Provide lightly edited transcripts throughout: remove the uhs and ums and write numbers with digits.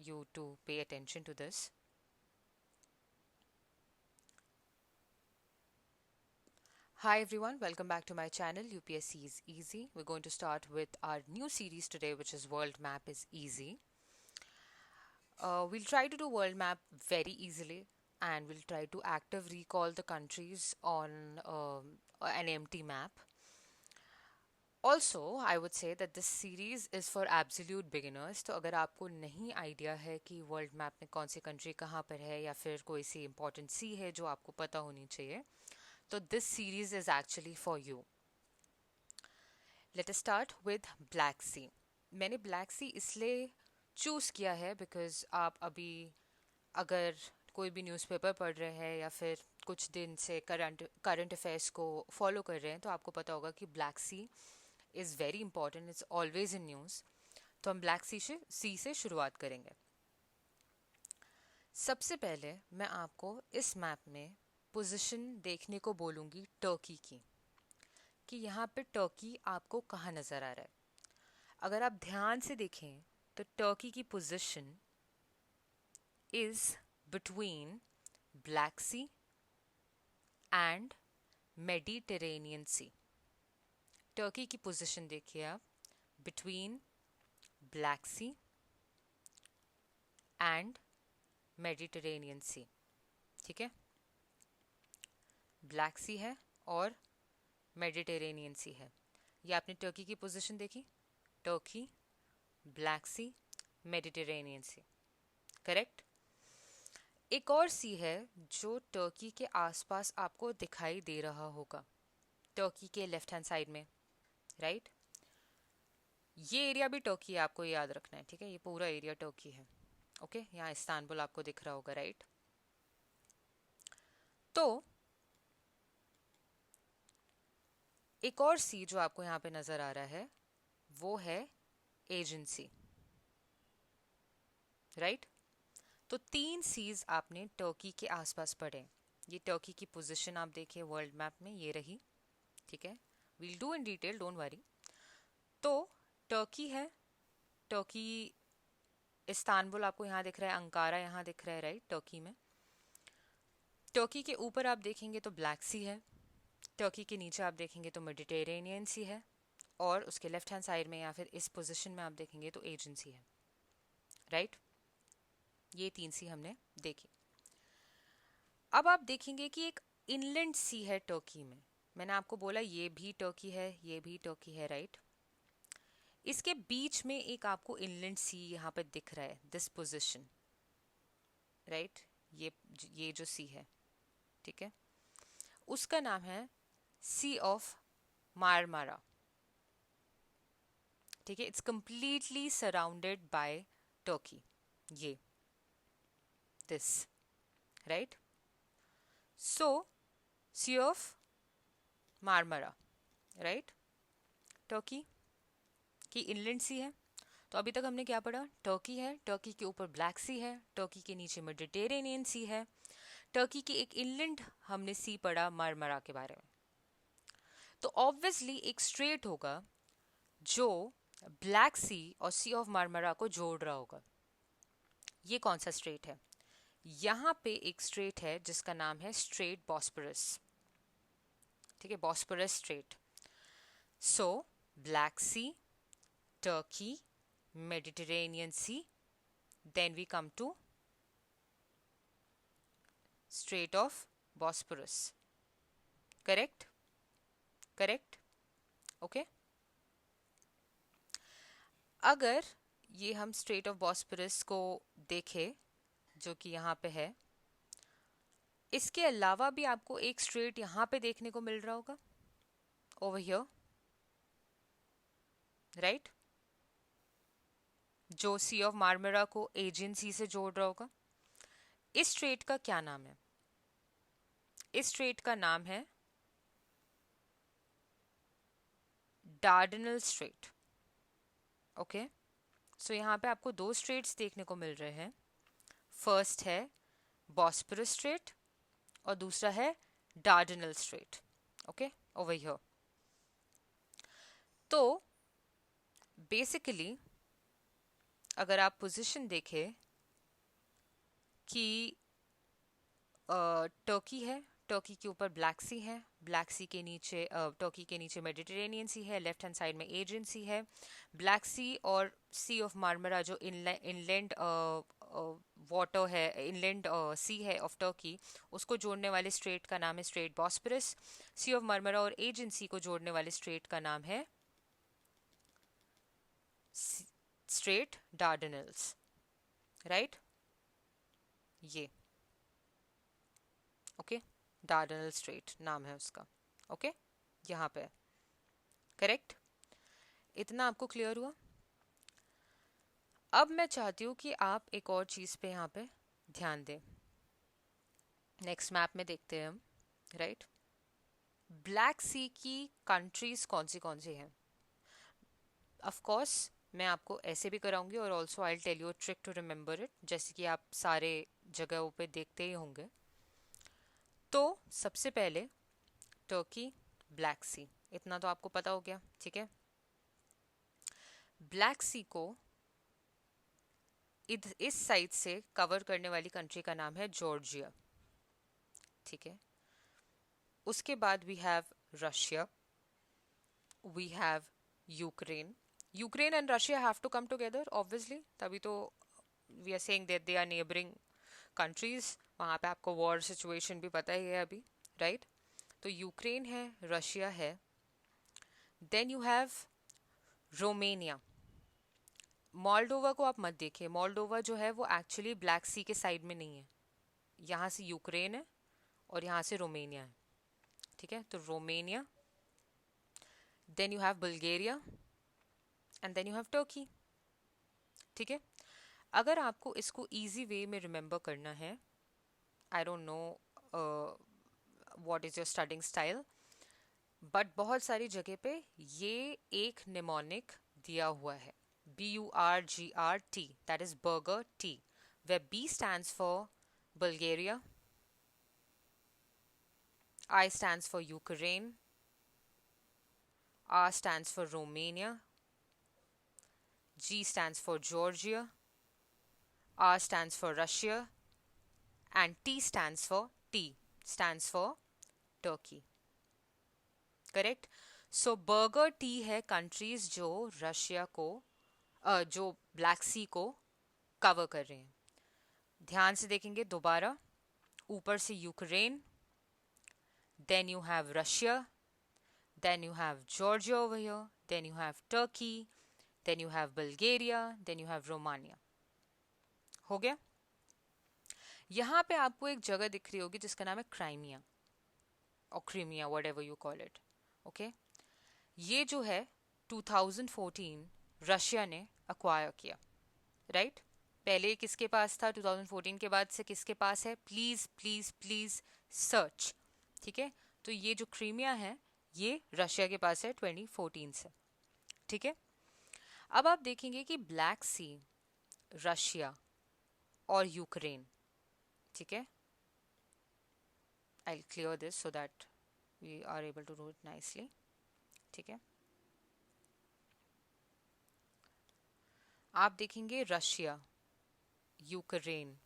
you to pay attention to this. Hi everyone, welcome back to my channel UPSC is Easy. We're going to start with our new series today, which is World Map is Easy. We'll try to do world map very easily, and we'll try to active recall the countries on an empty map. Also, I would say that this series is for absolute beginners. तो अगर आपको नहीं idea है कि world map में कौन सी country कहाँ पर है या फिर कोई सी इंपॉर्टेंट सी है जो आपको पता होनी चाहिए, तो this series is actually for you. Let us start with Black Sea. मैंने ब्लैक सी इसलिए चूज़ किया है बिकॉज आप अभी अगर कोई भी न्यूज़पेपर पढ़ रहे हैं या फिर कुछ दिन से करंट अफेयर्स को फॉलो कर रहे हैं, तो आपको पता होगा कि Black Sea is very important. It's always in news. तो हम ब्लैक सी से शुरुआत करेंगे. सबसे पहले मैं आपको इस मैप में पोजीशन देखने को बोलूँगी टर्की की, कि यहाँ पे टर्की आपको कहाँ नज़र आ रहा है. अगर आप ध्यान से देखें तो टर्की की position is between Black Sea and Mediterranean Sea. Turkey की पोजीशन देखिए आप, between Black Sea and Mediterranean Sea. ठीक है, ब्लैक सी है और मेडिटेरेनियन सी है. ये आपने टर्की की पोजीशन देखी, टर्की, ब्लैक सी, मेडिटेरेनियन सी. करेक्ट. एक और सी है जो टर्की के आसपास आपको दिखाई दे रहा होगा, टर्की के लेफ्ट हैंड साइड में, राइट. ये एरिया भी टर्की है, आपको याद रखना है. ठीक है, ये पूरा एरिया टर्की है. ओके, यहाँ इस्तांबुल आपको दिख रहा होगा, राइट. तो एक और सी जो आपको यहाँ पे नजर आ रहा है वो है एजेंसी, राइट. तो 3 सीज आपने टर्की के आसपास पढ़े. ये टर्की की पोजीशन आप देखिए वर्ल्ड मैप में, ये रही. ठीक है, we'll do in detail, don't worry. तो टर्की है, टर्की, इस्तांबुल आपको यहाँ दिख रहा है, अंकारा यहाँ दिख रहा है, राइट, टर्की में. टर्की के ऊपर आप देखेंगे तो ब्लैक सी है, टर्की के नीचे आप देखेंगे तो मेडिटेरेनियन सी है, और उसके लेफ्ट हैंड साइड में या फिर इस पोजीशन में आप देखेंगे तो एजेंसी है, राइट. ये 3 सी हमने देखी. अब आप देखेंगे कि एक इनलैंड सी है टर्की में. मैंने आपको बोला ये भी टर्की है, ये भी टर्की है, राइट. इसके बीच में एक आपको इनलैंड सी यहाँ पे दिख रहा है, दिस पोजीशन, राइट. ये जो सी है, ठीक है, उसका नाम है सी ऑफ मारमारा. ठीक है, it's completely surrounded by Turkey, ये this, right. So Sea of Marmara, right, Turkey की इनलैंड सी है. तो अभी तक हमने क्या पढ़ा, टर्की है, टर्की के ऊपर ब्लैक सी है, टर्की के नीचे मेडिटेरेनियन सी है, टर्की की एक इनलैंड हमने सी पढ़ा मारमारा के बारे में. तो ऑब्वियसली एक स्ट्रेट होगा जो ब्लैक सी और सी ऑफ मारमारा को जोड़ रहा होगा. ये कौन सा स्ट्रेट है, यहाँ पे एक स्ट्रेट है जिसका नाम है स्ट्रेट बॉस्फोरस. ठीक है, Bosphorus strait. So Black Sea, Turkey, Mediterranean Sea, then we come to Strait of Bosporus. Correct? Correct? Okay? अगर ये हम स्ट्रेट ऑफ बॉस्फोरस को देखें जो कि यहाँ पे है, इसके अलावा भी आपको एक स्ट्रेट यहाँ पे देखने को मिल रहा होगा, ओवर हियर, राइट, जो सी ऑफ मारमरा को एजियन सी से जोड़ रहा होगा. इस स्ट्रेट का क्या नाम है, इस स्ट्रेट का नाम है डार्डनल स्ट्रेट. ओके, सो यहाँ पे आपको 2 स्ट्रेट्स देखने को मिल रहे हैं. फर्स्ट है बॉस्फोरस स्ट्रेट और दूसरा है डार्डनल स्ट्रेट. Okay, over here. तो बेसिकली अगर आप पोजीशन देखें कि टर्की है, टर्की के ऊपर ब्लैक सी है, ब्लैक सी के नीचे टर्की के नीचे मेडिटेरेनियन सी है, लेफ्ट हैंड साइड में एजियन सी है। ब्लैक सी और सी ऑफ मार्मरा जो इनलैंड वाटर है, इनलैंड सी है ऑफ टर्की, उसको जोड़ने वाले स्ट्रेट का नाम है स्ट्रेट बॉस्फरस। सी ऑफ मार्मरा और एजियन सी को जोड़ने वाले स्ट्रेट का नाम है स्ट्रेट डार्डेनल्स, राइट। ये ओके, डार्डेनल स्ट्रेट नाम है उसका। ओके, यहाँ पे करेक्ट। इतना आपको क्लियर हुआ? अब मैं चाहती हूँ कि आप एक और चीज़ पे यहाँ पे ध्यान दें। नेक्स्ट मैप में देखते हैं हम, राइट। ब्लैक सी की कंट्रीज कौन सी हैं? ऑफ कोर्स मैं आपको ऐसे भी कराऊंगी और also I tell you trick to remember it, जैसे कि आप सारे जगहों पे देखते ही होंगे। तो सबसे पहले टर्की, ब्लैक सी, इतना तो आपको पता हो गया, ठीक है। ब्लैक सी को इस साइड से कवर करने वाली कंट्री का नाम है जॉर्जिया, ठीक है। उसके बाद we have Russia, we have Ukraine. Ukraine and Russia have to come together obviously, तभी तो we are saying that they are neighbouring countries. वहाँ पे आपको वॉर सिचुएशन भी पता ही है अभी, राइट। तो यूक्रेन है, रशिया है, then you have Romania. Moldova को आप मत देखिए, मोल्डोवा जो है वो एक्चुअली ब्लैक सी के साइड में नहीं है। यहाँ से यूक्रेन है और यहाँ से रोमेनिया है, ठीक है। तो Romania, then you have Bulgaria and then you have Turkey, ठीक है। अगर आपको इसको इजी वे में रिमेंबर करना है, आई don't know what is your studying style, but बहुत सारी जगह पे ये एक निमोनिक दिया हुआ है, BURGRT, that is burger T, where B stands for Bulgaria, I stands for Ukraine, R stands for Romania, G stands for Georgia, R stands for Russia, and T stands for Turkey, correct. So burger T है countries जो Russia को जो Black Sea को cover कर रहे हैं। ध्यान से देखेंगे दोबारा, ऊपर से Ukraine, then you have Russia, then you have Georgia over here, then you have Turkey, then you have Bulgaria, then you have Romania. हो गया। यहाँ पे आपको एक जगह दिख रही होगी जिसका नाम है क्राइमिया और Crimea, whatever you call it, okay. ये जो है 2014 रशिया ने अक्वायर किया, राइट। पहले किसके पास था? 2014 के बाद से किसके पास है? प्लीज प्लीज प्लीज सर्च, ठीक है। तो ये जो क्रीमिया है ये रशिया के पास है 2014 से, ठीक है। अब आप देखेंगे कि ब्लैक सी, रशिया और यूक्रेन, ठीक है। I clear this so that we are able to do it nicely, ठीक है। आप देखेंगे रशिया, यूक्रेन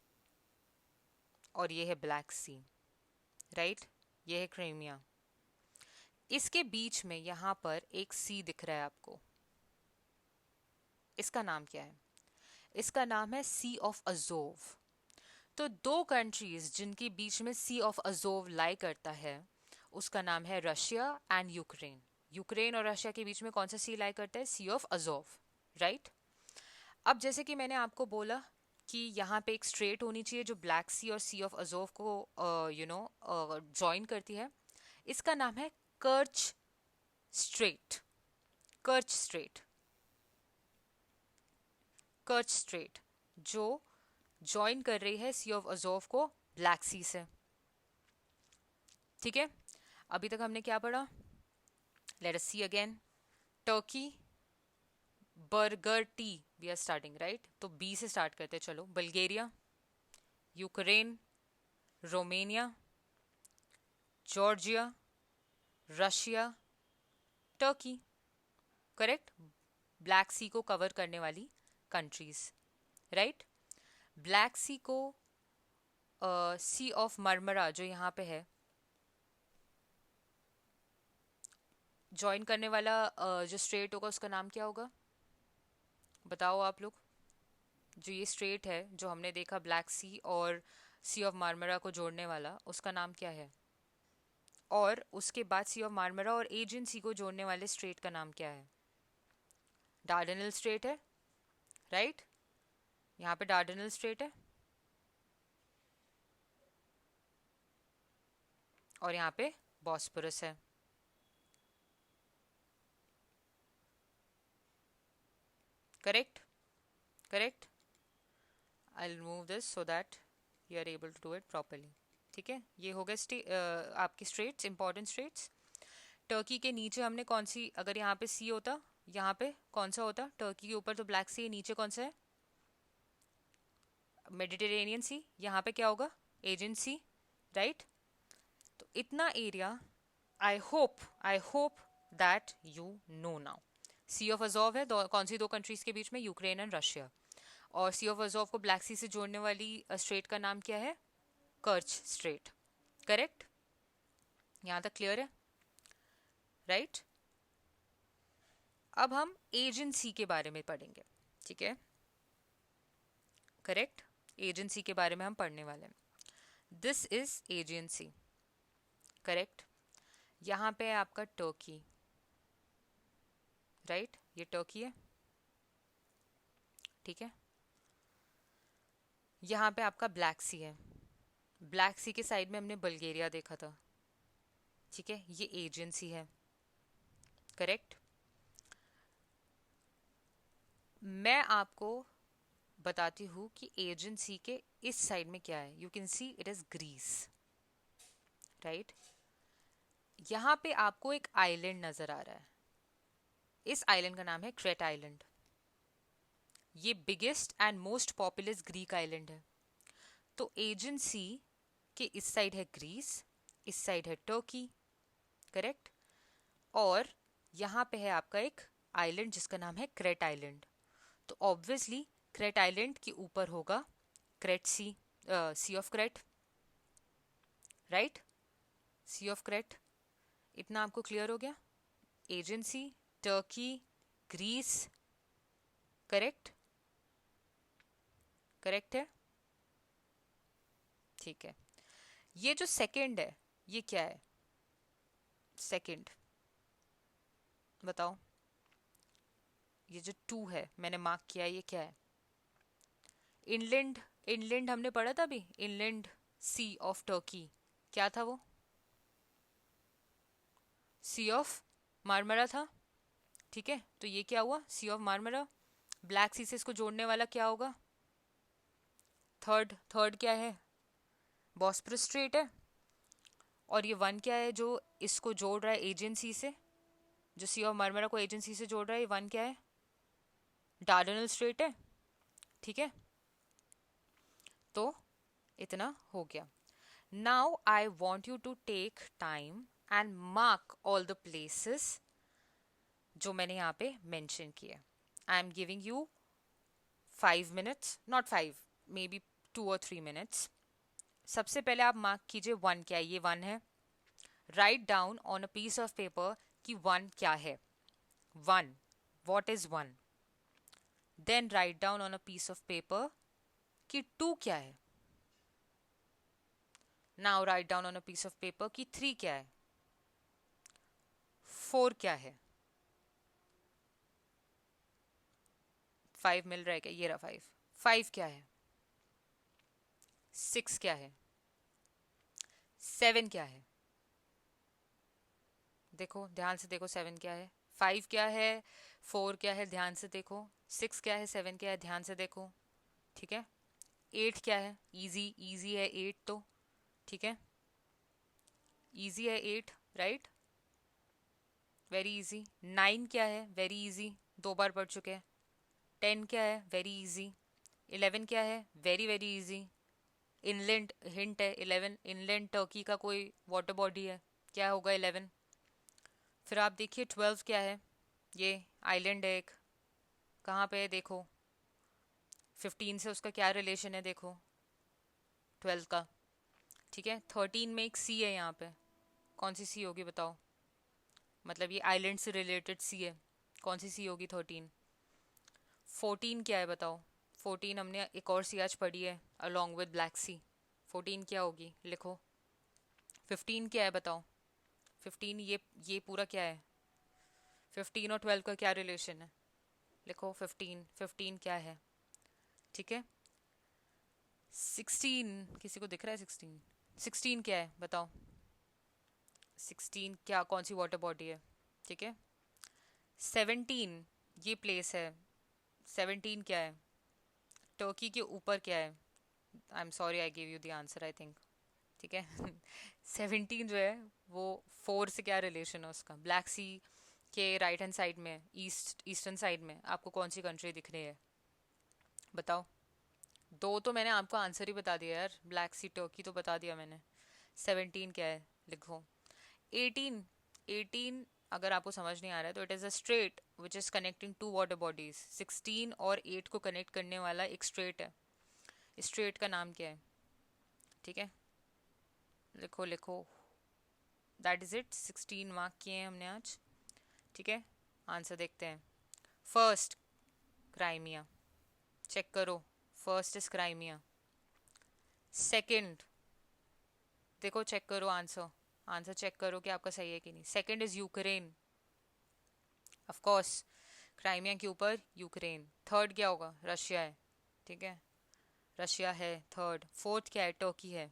और ये है ब्लैक सी, राइट। ये है क्रीमिया। इसके बीच में यहां पर एक सी दिख रहा है आपको, इसका नाम क्या है? इसका नाम है सी ऑफ अजोव। तो दो कंट्रीज जिनके बीच में सी ऑफ अजोव लाई करता है उसका नाम है रशिया एंड यूक्रेन। यूक्रेन और रशिया के बीच में कौन सा सी लाई करता है? Sea of Azov, right. अब जैसे कि मैंने आपको बोला कि यहाँ पे एक स्ट्रेट होनी चाहिए जो ब्लैक सी और सी ऑफ अजोव को जॉइन करती है, इसका नाम है Kerch Strait. Kerch Strait, Kerch Strait जो ज्वाइन कर रही है सी ऑफ अजोव को ब्लैक सी से, ठीक है। अभी तक हमने क्या पढ़ा? Let us see again. Turkey, burger T, we are starting right, तो बी से स्टार्ट करते हैं, चलो। Bulgaria, Ukraine, Romania, Georgia, Russia, Turkey, correct. Black Sea को कवर करने वाली कंट्रीज, राइट। ब्लैक सी को सी ऑफ मरमरा जो यहाँ पे है, ज्वाइन करने वाला जो स्ट्रेट होगा उसका नाम क्या होगा, बताओ आप लोग। जो ये स्ट्रेट है जो हमने देखा ब्लैक सी और सी ऑफ मार्मरा को जोड़ने वाला, उसका नाम क्या है? और उसके बाद सी ऑफ मार्मरा और एजियन सी को जोड़ने वाले स्ट्रेट का नाम क्या है? डार्डेनल स्ट्रेट है, राइट? यहाँ पे डार्डेनल स्ट्रेट है और यहाँ पे बॉस्फोरस है। Correct, correct. I will move this so that you are able to do it properly. ठीक है, ये हो गए आपकी स्ट्रेट्स, इंपॉर्टेंट स्ट्रेट्स। टर्की के नीचे हमने कौन सी, अगर यहाँ पे सी होता, यहाँ पे कौन सा होता? टर्की के ऊपर तो ब्लैक सी है, नीचे कौन सा है? Mediterranean Sea. यहाँ पे क्या होगा? Aegean Sea, right? तो इतना area, I hope that you know now. Sea of Azov है कौन सी दो कंट्रीज के बीच में? Ukraine and Russia. और सी ऑफ अजोव को ब्लैक सी से जोड़ने वाली स्ट्रेट का नाम क्या है? Kerch strait. करेक्ट? यहाँ तक क्लियर है, राइट? अब हम एजेंसी के बारे में पढ़ेंगे, ठीक है? करेक्ट, एजेंसी के बारे में हम पढ़ने वाले हैं। This is agency, correct? यहाँ पे है आपका टर्की, राइट? ये टर्की है, ठीक है? यहाँ पे आपका ब्लैक सी है, ब्लैक सी के साइड में हमने बल्गेरिया देखा था, ठीक है? ये एजेंसी है, करेक्ट? मैं आपको बताती हूँ कि एजेंसी के इस साइड में क्या है। You can see it is Greece, right? यहाँ पे आपको एक आइलैंड नजर आ रहा है, इस आइलैंड का नाम है क्रेट आइलैंड। ये biggest and most populous Greek island है। तो एजेंसी के इस साइड है ग्रीस, इस साइड है टर्की, करेक्ट? और यहाँ पे है आपका एक आइलैंड जिसका नाम है क्रेट आइलैंड। तो ऑब्वियसली क्रेट आइलैंड के ऊपर होगा Crete Sea, sea of Crete, right? Sea of Crete. इतना आपको क्लियर हो गया? Aegean Sea, Turkey, Greece, correct? Correct है, ठीक है। ये जो सेकंड है ये क्या है? सेकंड, बताओ। ये जो टू है मैंने मार्क किया, ये क्या है? इनलैंड, इनलैंड हमने पढ़ा था अभी, इनलैंड सी ऑफ टर्की, क्या था वो? सी ऑफ मार्मरा था, ठीक है? तो ये क्या हुआ? सी ऑफ मार्मरा। ब्लैक सी से इसको जोड़ने वाला क्या होगा? थर्ड, थर्ड क्या है? बॉस्फोरस स्ट्रेट है। और ये वन क्या है जो इसको जोड़ रहा है एजेंसी से, जो सी ऑफ मार्मरा को एजेंसी से जोड़ रहा है? ये वन क्या है? डार्डेनल स्ट्रेट है, ठीक है? तो इतना हो गया। Now I want you to take time and mark all the places जो मैंने यहाँ पे मेंशन किए। I am giving you 5 minutes, not 5, maybe 2 or 3 minutes। सबसे पहले आप मार्क कीजिए वन क्या है? ये वन है। Right down on a piece of paper कि वन क्या है। One, what is one? Then write down on a piece of paper कि टू क्या है। Now write down on a piece of paper कि थ्री क्या है, फोर क्या है। फाइव मिल रहा है क्या? ये रहा फाइव। फाइव क्या है? सिक्स क्या है? सेवन क्या है? देखो ध्यान से देखो, सेवन क्या है? फाइव क्या है? फोर क्या है? ध्यान से देखो। सिक्स क्या है? सेवन क्या है? ध्यान से देखो, ठीक है? एट क्या है? इजी, इजी है एट तो, ठीक है? इजी है eight, right? Very easy. Nine क्या है? वेरी इजी, दो बार पढ़ चुके हैं। टेन क्या है? Very easy. इलेवन क्या है? Very very easy. Inland hint है, 11 इनलैंड टर्की का कोई वाटर बॉडी है, क्या होगा 11? फिर आप देखिए 12 क्या है? ये आइलैंड है एक, कहाँ पे है देखो। 15 से उसका क्या रिलेशन है देखो। 12 का, ठीक है। 13 में एक सी है यहाँ पे, कौन सी सी होगी बताओ? मतलब ये आइलैंड से रिलेटेड सी है, कौन सी सी होगी 13? 14 क्या है बताओ? 14 हमने एक और सी आज पढ़ी है अलोंग विद ब्लैक सी। 14 क्या होगी, लिखो। 15 क्या है बताओ? 15 ये पूरा क्या है? 15 और 12 का क्या रिलेशन है? लिखो 15, 15 क्या है? ठीक है। 16 किसी को दिख रहा है? 16, 16 क्या है बताओ? 16 क्या, कौन सी वाटर बॉडी है? ठीक है। 17 ये प्लेस है। 17 क्या है? टर्की के ऊपर क्या है? I am sorry I give you the answer I think, ठीक है। 17 जो है वो 4 से क्या रिलेशन है उसका? ब्लैक सी के राइट हैंड साइड में, ईस्टर्न साइड में आपको कौन सी कंट्री दिख रही है बताओ? दो तो मैंने आपको आंसर ही बता दिया यार, ब्लैक सी टर्की तो बता दिया मैंने। 17 क्या है लिखो। 18, 18 अगर आपको समझ नहीं आ रहा है तो it is a strait which is connecting two water bodies. 16 और 8 को कनेक्ट करने वाला एक स्ट्रेट है, स्ट्रेट का नाम क्या है? ठीक है, लिखो लिखो। दैट इज इट, 16 मार्क किए हैं हमने आज, ठीक है। आंसर देखते हैं। फर्स्ट क्राइमिया, चेक करो। First is Crimea. सेकंड देखो, चेक करो आंसर, आंसर चेक करो कि आपका सही है कि नहीं। Second is Ukraine, of course Crimea के ऊपर यूक्रेन। थर्ड क्या होगा? रशिया है, ठीक है, रशिया है थर्ड। फोर्थ क्या है? टर्की है,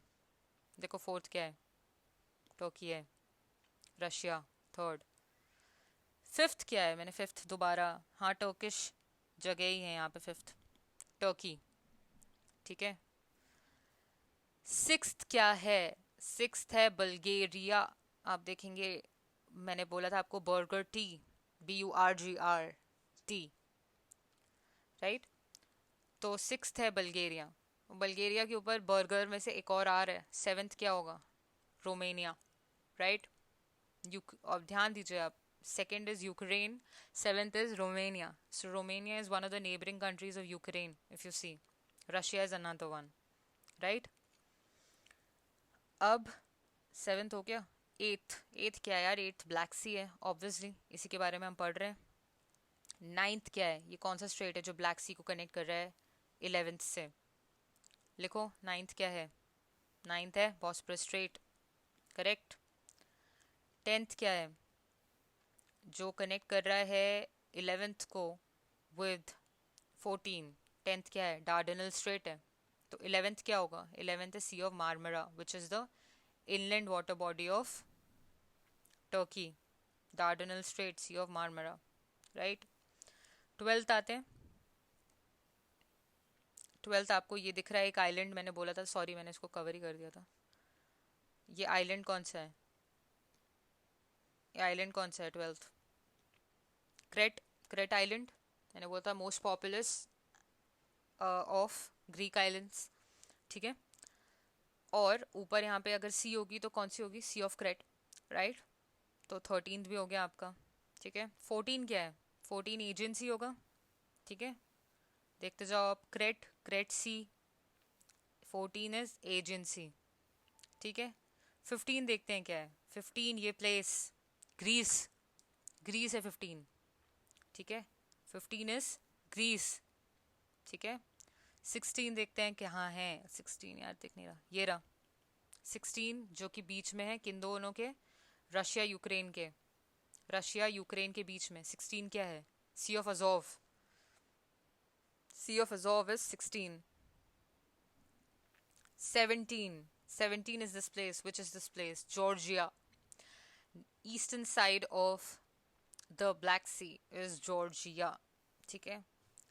देखो फोर्थ क्या है? टर्की है, रशिया थर्ड। फिफ्थ क्या है? मैंने फिफ्थ दोबारा, हाँ टर्किश जगह ही है यहाँ पे, फिफ्थ टर्की, ठीक है। सिक्स्थ क्या है? सिक्स्थ है बल्गेरिया। आप देखेंगे मैंने बोला था आपको burger T, BURGR T, right. तो सिक्स्थ है बल्गेरिया, बल्गेरिया के ऊपर बर्गर में से एक और आ रहा है। सेवेंथ क्या होगा? रोमेनिया, राइट। अब ध्यान दीजिए आप, second is Ukraine, seventh is Romania. So Romania is one of the neighboring countries of Ukraine, if you see. Russia is another one, right? अब सेवेंथ हो गया। एट्थ, एट्थ क्या है यार? एट्थ ब्लैक सी है ऑब्वियसली, इसी के बारे में हम पढ़ रहे हैं। नाइन्थ क्या है? ये कौन सा स्ट्रेट है जो ब्लैक सी को कनेक्ट कर रहा है 11th से? लिखो नाइन्थ क्या है? नाइन्थ है बॉस्फोरस स्ट्रेट, करेक्ट। टेंथ क्या है जो कनेक्ट कर रहा है 11th को विद 14? टेंथ क्या है? डार्डेनल स्ट्रेट है। तो 11th क्या होगा? 11th है Sea of Marmara which is the inland water body of Turkey. Dardanelles Strait, Sea of Marmara, right. Twelfth आते हैं। ट्वेल्थ आपको ये दिख रहा है एक आइलैंड, मैंने बोला था, सॉरी मैंने इसको कवर ही कर दिया था। ये आइलैंड कौन सा है? ये आइलैंड कौन सा है ट्वेल्थ? Crate, crate island. मैंने बोला था most populous of Greek islands, ठीक है। और ऊपर यहाँ पे अगर सी होगी तो कौन सी होगी? सी ऑफ क्रेट, राइट। तो 13th भी हो गया आपका, ठीक है। 14 क्या है? 14 एजेंसी होगा, ठीक है। देखते जाओ आप, Crete, Crete Sea, 14 is Aegean Sea, ठीक है। 15 देखते हैं क्या है? 15 ये प्लेस, ग्रीस, ग्रीस है 15, ठीक है। 15 इज ग्रीस, ठीक है। 16 देखते हैं कहाँ है? 16 यार दिख नहीं रहा, ये रहा 16 जो कि बीच में है किन दोनों के? रशिया यूक्रेन के, रशिया यूक्रेन के बीच में। 16 क्या है? Sea of Azov, Sea of Azov is 16। 17, 17 is this place, which is this place? Georgia, eastern side of the Black Sea is Georgia, ठीक है।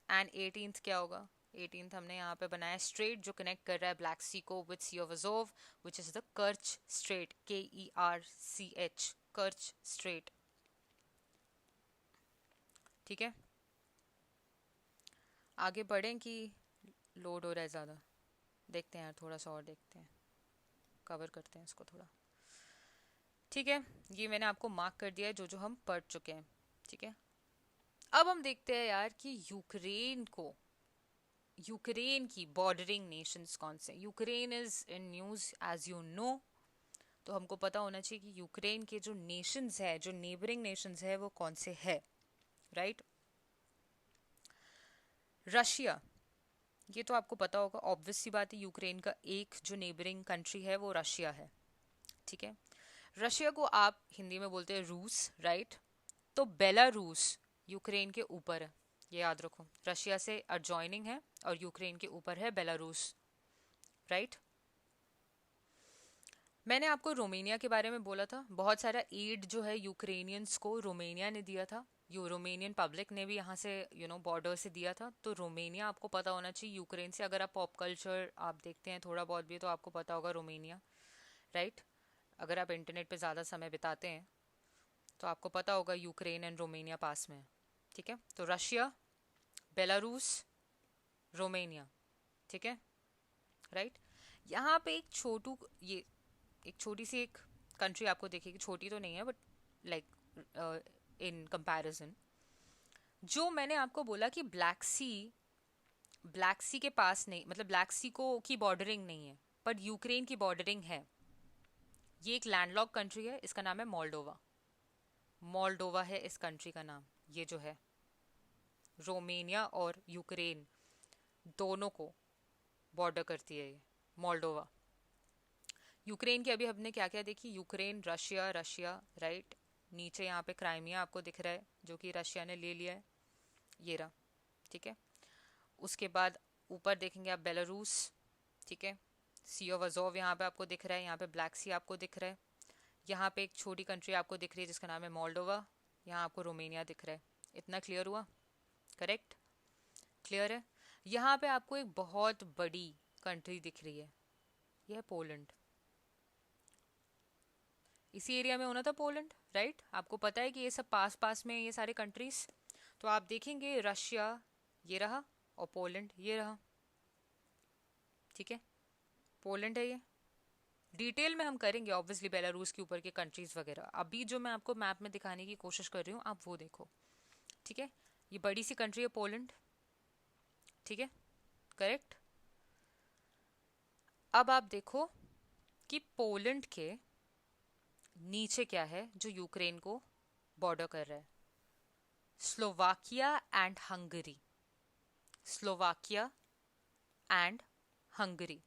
एंड 18th क्या होगा? 18th हमने यहाँ पे बनाया स्ट्रेट जो कनेक्ट कर रहा है ब्लैक सी को with sea of Azov which is the Kerch strait, KERCH, Kerch strait, ठीक है। आगे बढ़ें कि लोड हो रहा है ज़्यादा? देखते हैं यार, थोड़ा सा और देखते हैं, कवर करते हैं इसको थोड़ा, ठीक है। ये मैंने आपको मार्क कर दिया है जो जो हम पढ़ चुके हैं, ठीक है। अब हम देखते हैं यार कि यूक्रेन को, यूक्रेन की बॉर्डरिंग नेशंस कौन से? Ukraine is in news as you know, तो हमको पता होना चाहिए कि यूक्रेन के जो नेशंस है, जो नेबरिंग नेशंस है, वो कौन से है, राइट? रशिया, ये तो आपको पता होगा, ऑब्वियस सी बात है, यूक्रेन का एक जो नेबरिंग कंट्री है वो रशिया है, ठीक है? रशिया को आप हिंदी में बोलते हैं रूस, राइट? तो बेलारूस यूक्रेन के ऊपर है, ये याद रखो, रशिया से एडजॉइनिंग है और यूक्रेन के ऊपर है बेलारूस, राइट? मैंने आपको रोमेनिया के बारे में बोला था, बहुत सारा एड जो है यूक्रेनियंस को रोमेनिया ने दिया था, रोमेनियन पब्लिक ने भी यहाँ से बॉर्डर से दिया था। तो रोमेनिया आपको पता होना चाहिए, यूक्रेन से अगर आप पॉप कल्चर आप देखते हैं थोड़ा बहुत भी तो आपको पता होगा रोमेनिया, राइट? अगर आप इंटरनेट पे ज़्यादा समय बिताते हैं तो आपको पता होगा यूक्रेन एंड रोमेनिया पास में है, ठीक है? तो रशिया, बेलारूस, रोमेनिया, ठीक है, राइट? यहाँ पे ये एक छोटी सी एक कंट्री आपको दिखेगी, छोटी तो नहीं है बट लाइक इन कंपैरिजन, जो मैंने आपको बोला कि ब्लैक सी के पास नहीं, मतलब ब्लैक सी को की बॉर्डरिंग नहीं है पर यूक्रेन की बॉर्डरिंग है। ये एक लैंडलॉक कंट्री है, इसका नाम है मोल्डोवा। मोल्डोवा है इस कंट्री का नाम। ये जो है रोमेनिया और यूक्रेन दोनों को बॉर्डर करती है ये मोल्डोवा। यूक्रेन की अभी हमने क्या क्या देखी, यूक्रेन, रशिया, राइट? नीचे यहाँ पे क्राइमिया आपको दिख रहा है जो कि रशिया ने ले लिया है, ये रहा, ठीक है? उसके बाद ऊपर देखेंगे आप बेलारूस, ठीक है? सी ऑफ अजोव यहाँ पे आपको दिख रहा है, यहाँ पे ब्लैक सी आपको दिख रहा है, यहाँ पे एक छोटी कंट्री आपको दिख रही है जिसका नाम है मोल्डोवा, यहाँ आपको रोमेनिया दिख रहा है। इतना क्लियर हुआ? करेक्ट, क्लियर है? यहाँ पे आपको एक बहुत बड़ी कंट्री दिख रही है, यह है पोलैंड। इसी एरिया में होना था पोलैंड, राइट? आपको पता है कि ये सब पास पास में ये सारे कंट्रीज। तो आप देखेंगे रशिया ये रहा और पोलैंड ये रहा, ठीक है? पोलैंड है ये। डिटेल में हम करेंगे ऑब्वियसली बेलारूस के ऊपर के कंट्रीज वगैरह, अभी जो मैं आपको मैप में दिखाने की कोशिश कर रही हूँ आप वो देखो, ठीक है? ये बड़ी सी कंट्री है पोलैंड, ठीक है, करेक्ट? अब आप देखो कि पोलैंड के नीचे क्या है जो यूक्रेन को बॉर्डर कर रहा है, Slovakia and Hungary. Slovakia and Hungary.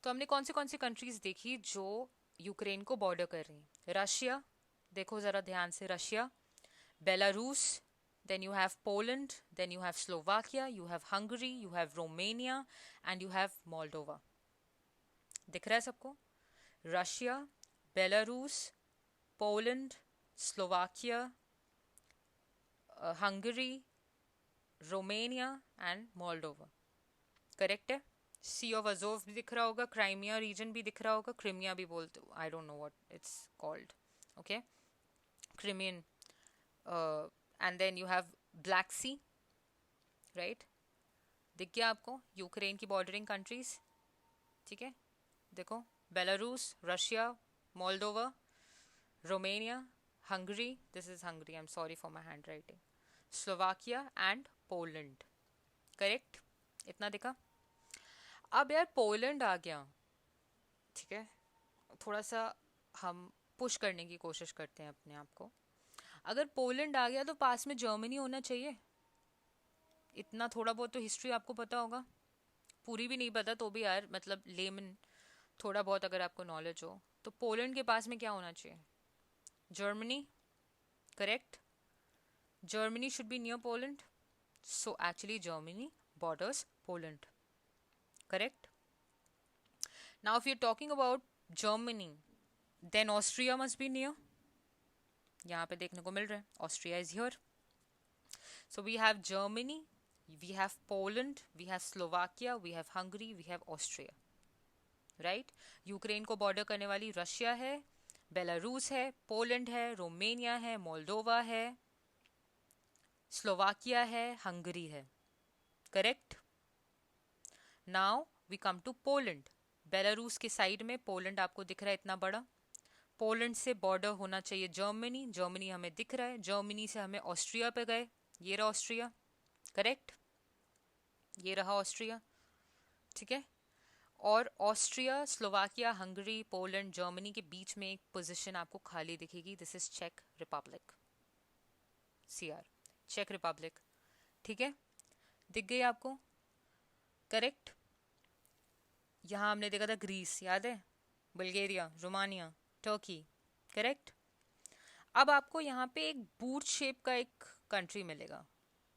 तो हमने कौन सी कंट्रीज देखी जो यूक्रेन को बॉर्डर कर रही हैं? रशिया, देखो जरा ध्यान से, Russia, Belarus, then you have Poland, then you have Slovakia, you have Hungary, you have Romania and you have Moldova। दिख रहा है सबको? Russia, Belarus, Poland, Slovakia, Hungary, Romania and Moldova, correct है? सी ऑफ अजोव भी दिख रहा होगा, Crimea reason भी दिख रहा होगा, क्रिमिया भी बोलते, I don't know what it's called, okay, Crimean, and then you have Black Sea, right? दिख गया आपको यूक्रेन की बॉर्डरिंग कंट्रीज, ठीक है? देखो, Belarus, Russia, Moldova, Romania, Hungary, this is Hungary, I am sorry for my hand writing, Slovakia and Poland, correct? इतना दिखा? अब यार पोलैंड आ गया, ठीक है? थोड़ा सा हम पुश करने की कोशिश करते हैं अपने आप को। अगर पोलैंड आ गया तो पास में जर्मनी होना चाहिए। इतना थोड़ा बहुत तो हिस्ट्री आपको पता होगा, पूरी भी नहीं पता तो भी यार मतलब लेमन थोड़ा बहुत अगर आपको नॉलेज हो तो पोलैंड के पास में क्या होना चाहिए? Germany, correct? Germany should be near Poland, so actually Germany borders Poland, correct? Now if you talking about Germany then Austria must be near, यहाँ पे देखने को मिल रहा है Austria is here. So we have Germany, we have Poland, we have Slovakia, we have Hungary, we have Austria, right? Ukraine को border करने वाली रशिया है, बेलारूस है, पोलैंड है, रोमेनिया है, मोल्डोवा है, स्लोवाकिया है, हंगरी है, correct? Now we come to Poland. Belarus के साइड में पोलैंड आपको दिख रहा है इतना बड़ा, पोलैंड से बॉर्डर होना चाहिए जर्मनी, जर्मनी हमें दिख रहा है, जर्मनी से हमें ऑस्ट्रिया पे गए, ये रहा ऑस्ट्रिया, करेक्ट? ये रहा ऑस्ट्रिया, ठीक है। और Austria, Slovakia, Hungary, Poland, Germany के बीच में एक पोजीशन आपको खाली दिखेगी, this is check Republic, CR, check Republic, ठीक है। दिख गई आपको? करेक्ट। यहाँ हमने देखा था ग्रीस, याद है, बल्गेरिया, रोमानिया, टर्की, करेक्ट। अब आपको यहाँ पे एक बूट शेप का एक कंट्री मिलेगा,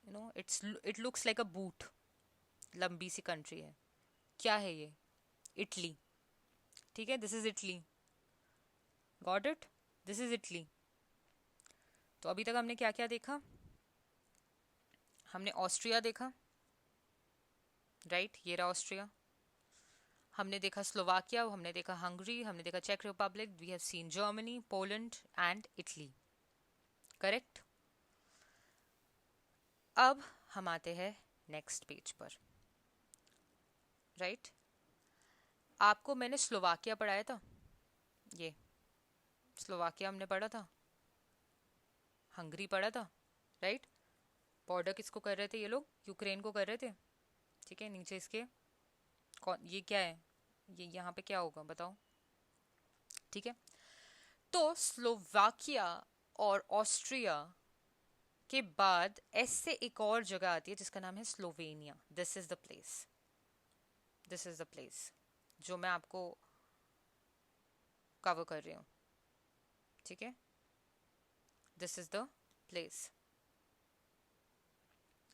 you know it looks like a boot, लंबी सी कंट्री है। क्या है ये? इटली, ठीक है, this is Italy, got it, this is Italy. तो अभी तक हमने क्या क्या देखा? हमने ऑस्ट्रिया देखा, राइट, ये रहा ऑस्ट्रिया। हमने देखा स्लोवाकिया, हमने देखा हंगरी, हमने देखा चेक Republic, we have seen Germany, Poland and Italy, correct. अब हम आते हैं नेक्स्ट पेज पर, राइट। आपको मैंने स्लोवाकिया पढ़ाया था, ये स्लोवाकिया हमने पढ़ा था, हंगरी पढ़ा था, राइट। बॉर्डर किसको कर रहे थे ये लोग? यूक्रेन को कर रहे थे, ठीक है। नीचे इसके कौन, ये क्या है, ये यहाँ पे क्या होगा बताओ, ठीक है। तो स्लोवाकिया और ऑस्ट्रिया के बाद एस से एक और जगह आती है जिसका नाम है Slovenia, this is the place, this is the place जो मैं आपको कवर कर रही हूँ, ठीक है, दिस इज द प्लेस।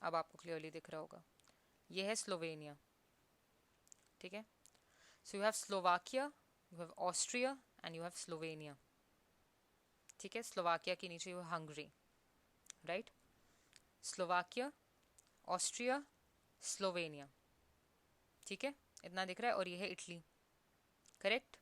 अब आपको क्लियरली दिख रहा होगा, ये है स्लोवेनिया, ठीक है। So you have Slovakia, you have Austria and you have Slovenia, ठीक है। स्लोवाकिया के नीचे you have Hungary, right. Slovakia, Austria, Slovenia, ठीक है, इतना दिख रहा है। और ये है Italy, correct.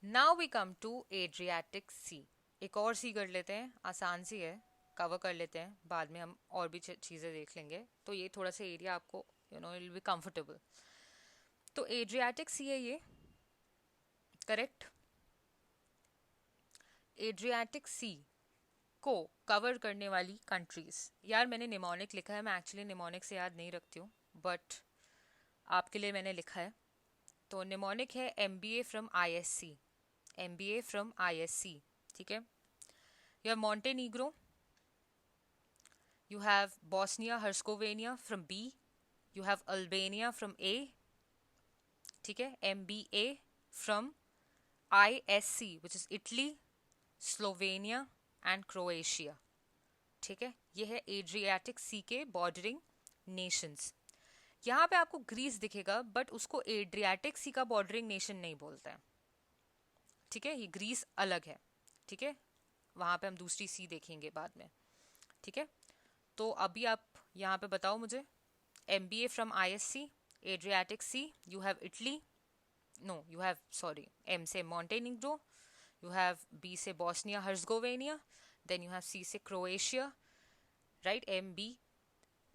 Now we come to Adriatic Sea. एक और सी कर लेते हैं, आसान सी है, कवर कर लेते हैं, बाद में हम और भी चीज़ें देख लेंगे। तो ये थोड़ा सा एरिया आपको you know will be comfortable. तो एड्रियाटिक सी है ये, करेक्ट। एड्रियाटिक सी को कवर करने वाली कंट्रीज, यार मैंने निमोनिक लिखा है, मैं एक्चुअली निमोनिक से याद नहीं रखती हूँ, बट आपके लिए मैंने लिखा है। तो निमोनिक है MBA from ISC, MBA from ISC, ठीक है। You have Montenegro, you have Bosnia Herzegovina from B, you have Albania from A, ठीक है। MBA from ISC which is Italy, Slovenia and Croatia, ठीक है। ये है एड्रियाटिक सी के बॉर्डरिंग नेशंस। यहाँ पे आपको ग्रीस दिखेगा बट उसको एड्रियाटिक सी का बॉर्डरिंग नेशन नहीं बोलते हैं, ठीक है, ये ग्रीस अलग है, ठीक है। वहाँ पे हम दूसरी सी देखेंगे बाद में, ठीक है। तो अभी आप यहाँ पे बताओ मुझे, MBA from ISC, Adriatic Sea, you have Italy, no, you have, sorry, M से Montenegro, you have B से Bosnia Herzegovina, then you have C से Croatia, right, MB,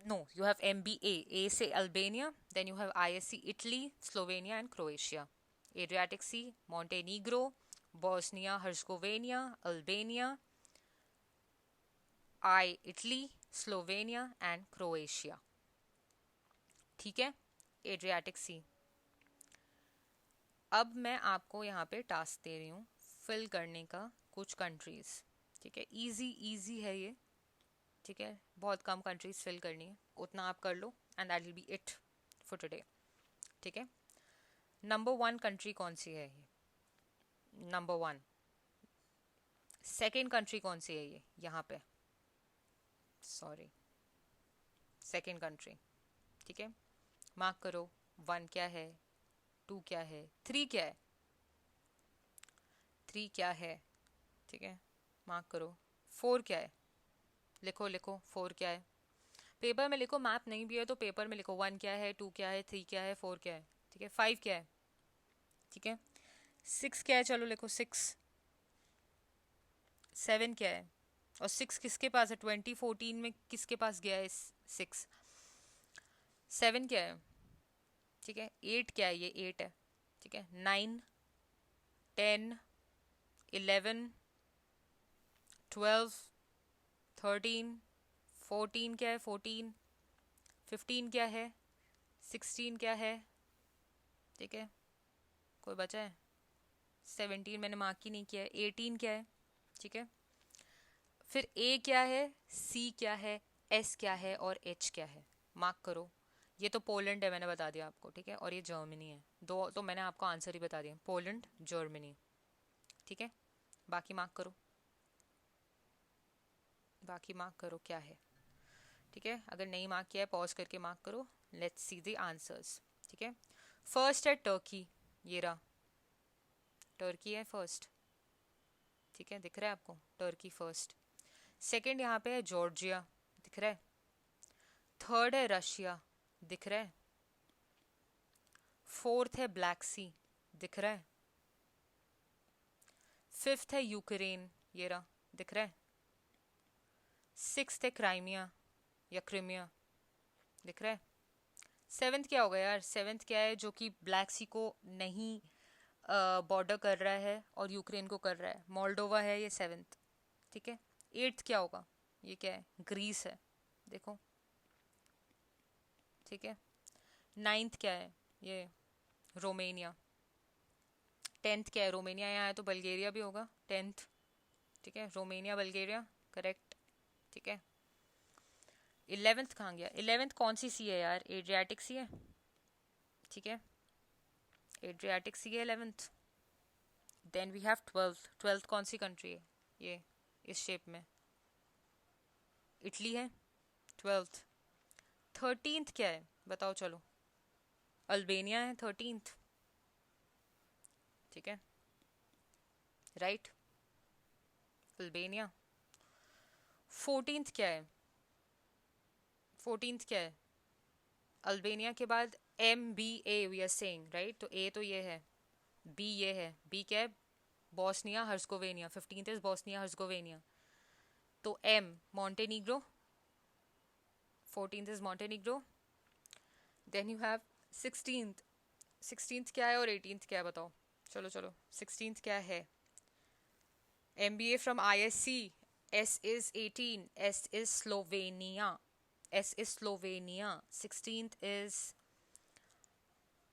no, you have MBA, A से Albania, then you have ISC, Italy, Slovenia and Croatia. Adriatic Sea, Montenegro, Bosnia Herzegovina, Albania, Italy, Slovenia and Croatia, ठीक है, Adriatic सी। अब मैं आपको यहाँ पे task दे रही हूँ फिल करने का कुछ कंट्रीज, ठीक है। इजी इजी है ये, ठीक है, बहुत कम कंट्रीज फिल करनी है, उतना आप कर लो and that will be it for today, ठीक है। नंबर 1 कंट्री कौन सी है ये? नंबर 1। सेकेंड कंट्री कौन सी है ये? यहाँ पे, सॉरी, सेकेंड कंट्री, ठीक है, मार्क करो। 1 क्या है, 2 क्या है, 3 क्या है, 3 क्या है, ठीक है, मार्क करो। 4 क्या है, लिखो लिखो, 4 क्या है, पेपर में लिखो, मैप नहीं भी है तो पेपर में लिखो। 1 क्या है, 2 क्या है, 3 क्या है, 4 क्या है, ठीक है। 5 क्या है, ठीक है। 6 क्या है, चलो लिखो 6। 7 क्या है, और 6 किसके पास है, 2014 में किसके पास गया है 6? 7 क्या है, ठीक है। 8 क्या है, ये 8 है, ठीक है। 9, 10, 11, 12, 13, 14 क्या है, 14, 15 क्या है, 16 क्या है, ठीक है, कोई बचा है, 17 मैंने मार्क ही नहीं किया है, 18 क्या है, ठीक है। फिर ए क्या है, सी क्या है, एस क्या है और एच क्या है, मार्क करो। ये तो पोलैंड है, मैंने बता दिया आपको, ठीक है, और ये जर्मनी है। दो तो मैंने आपको आंसर ही बता दिया, पोलैंड जर्मनी, ठीक है। बाकी मार्क करो, बाकी मार्क करो क्या है, ठीक है। अगर नहीं मार्क किया है पॉज करके मार्क करो। लेट्स सी द आंसर्स, ठीक है। फर्स्ट है टर्की, ये रहा, टर्की है फर्स्ट, ठीक है, दिख रहा है आपको, टर्की फर्स्ट। सेकंड यहाँ पे है जॉर्जिया, दिख रहा है। थर्ड है रशिया, दिख रहा है। फोर्थ है ब्लैक सी, दिख रहा है। फिफ्थ है यूक्रेन, ये रहा, दिख रहा है। सिक्स्थ है क्राइमिया या क्रिमिया, दिख रहा है। सेवेंथ क्या होगा यार, सेवेंथ क्या है जो कि ब्लैक सी को नहीं बॉर्डर कर रहा है और यूक्रेन को कर रहा है, मोल्डोवा है ये सेवेंथ, ठीक है। एट्थ क्या होगा, ये क्या है, ग्रीस है, देखो, ठीक है। नाइन्थ क्या है, ये रोमेनिया। टेंथ क्या है, रोमेनिया यहाँ है तो बल्गेरिया भी होगा, टेंथ, ठीक है, रोमेनिया बल्गेरिया, करेक्ट, ठीक है। 11th कहाँ गया, 11th कौन सी सी है यार, एड्रियाटिक सी है, ठीक है, एड्रियाटिक सी है 11th। Then we have 12th, 12th कौन सी कंट्री है, ये इस शेप में, इटली है 12th। 13th क्या है बताओ, चलो, अल्बेनिया है 13th, ठीक है, राइट, अल्बेनिया। 14th क्या है, 14th क्या है, अल्बेनिया के बाद MBA we are saying, right, तो ए तो ये है, बी ये है, बी क्या है, Bosnia Herzegovina, 15th is Bosnia Herzegovina. तो M Montenegro, 14th is Montenegro. Then you have 16th, 16th क्या है और 18th क्या है बताओ, चलो चलो, 16th क्या है, MBA from ISC, S is 18, S is Slovenia, S is Slovenia, 16th is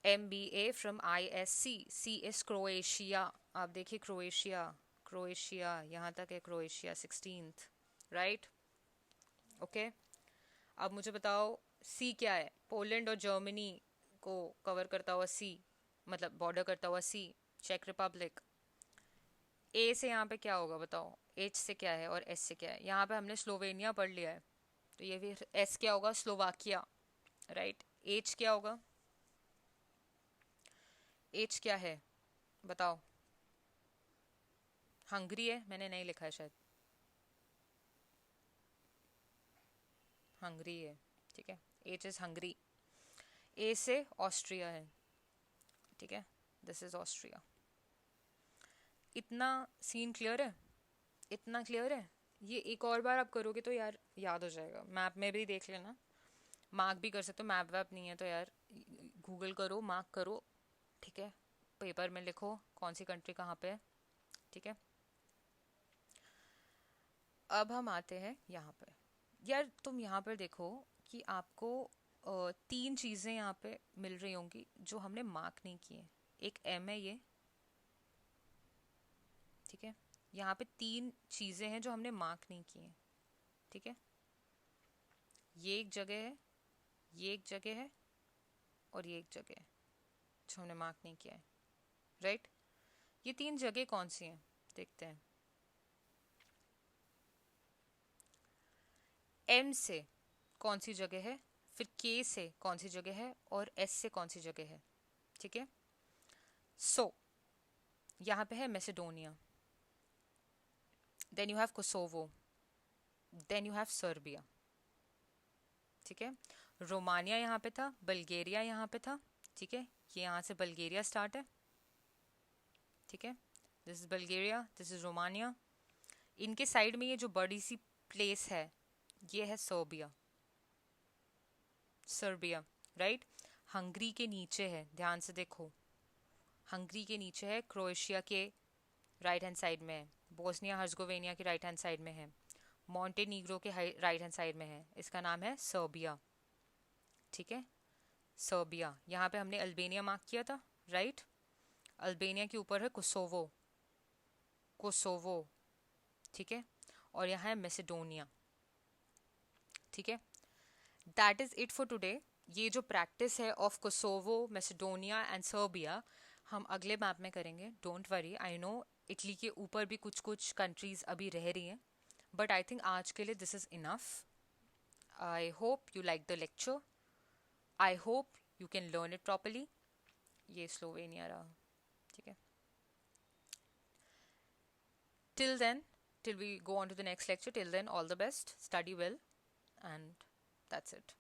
MBA from ISC, C is Croatia, आप देखिए क्रोएशिया, क्रोएशिया यहाँ तक है, क्रोएशिया 16th, राइट, ओके। अब मुझे बताओ सी क्या है, पोलैंड और जर्मनी को कवर करता हुआ सी, मतलब बॉर्डर करता हुआ सी, चेक रिपब्लिक। ए से यहाँ पे क्या होगा बताओ, एच से क्या है और एस से क्या है, यहाँ पे हमने स्लोवेनिया पढ़ लिया है, तो ये फिर एस क्या होगा, स्लोवाकिया, राइट। एच क्या होगा, एच क्या है बताओ, हंगरी है, मैंने नहीं लिखा है शायद, हंगरी है, ठीक है, एच इज हंगरी। ए से ऑस्ट्रिया है, ठीक है, दिस इज ऑस्ट्रिया। इतना सीन क्लियर है, इतना क्लियर है। ये एक और बार आप करोगे तो यार याद हो जाएगा, मैप में भी देख लेना, मार्क भी कर सकते हो, मैप वैप नहीं है तो यार गूगल करो, मार्क करो, ठीक है, पेपर में लिखो कौन सी कंट्री कहाँ पे है, ठीक है। अब हम आते हैं यहाँ पे, यार तुम यहाँ पर देखो कि आपको तीन चीज़ें यहाँ पे मिल रही होंगी जो हमने मार्क नहीं किए। एक एम है ये, ठीक है, यहाँ पे तीन चीज़ें हैं जो हमने मार्क नहीं की हैं, ठीक है। ये एक जगह है, ये एक जगह है और ये एक जगह है जो हमने मार्क नहीं किया है, राइट। ये तीन जगह कौन सी हैं देखते हैं। एम से कौन सी जगह है, फिर के से कौन सी जगह है और एस से कौन सी जगह है, ठीक है। सो यहाँ पे है Macedonia, then you have Kosovo, then you have Serbia, ठीक है। रोमानिया यहाँ पे था, बल्गेरिया यहाँ पे था, ठीक है, ये यहाँ से बल्गेरिया स्टार्ट है, ठीक है, this is Bulgaria, this is Romania. इनके साइड में ये जो बड़ी सी प्लेस है ये है सर्बिया, सर्बिया, राइट। हंगरी के नीचे है, ध्यान से देखो, हंगरी के नीचे है, क्रोएशिया के राइट हैंड साइड में है, बोस्निया हर्जगोवेनिया के राइट हैंड साइड में है, मॉन्टेनीग्रो के राइट हैंड साइड में है, इसका नाम है सर्बिया, ठीक है। सर्बिया, यहाँ पे हमने अल्बेनिया मार्क किया था, राइट। अल्बेनिया के ऊपर है कोसोवो, कोसोवो, ठीक है। और यहाँ है मैसेडोनिया, ठीक है। That is it for today. ये जो प्रैक्टिस है of Kosovo, Macedonia and Serbia, हम अगले मैप में करेंगे, don't worry. I know Italy के ऊपर भी कुछ कुछ कंट्रीज अभी रह रही हैं, बट आई थिंक आज के लिए this is enough. I hope you like the lecture, I hope you can learn it properly. ये स्लोवेनिया रहा, ठीक है। Till then, till we go on to the next lecture, till then, all the best, study well, and that's it.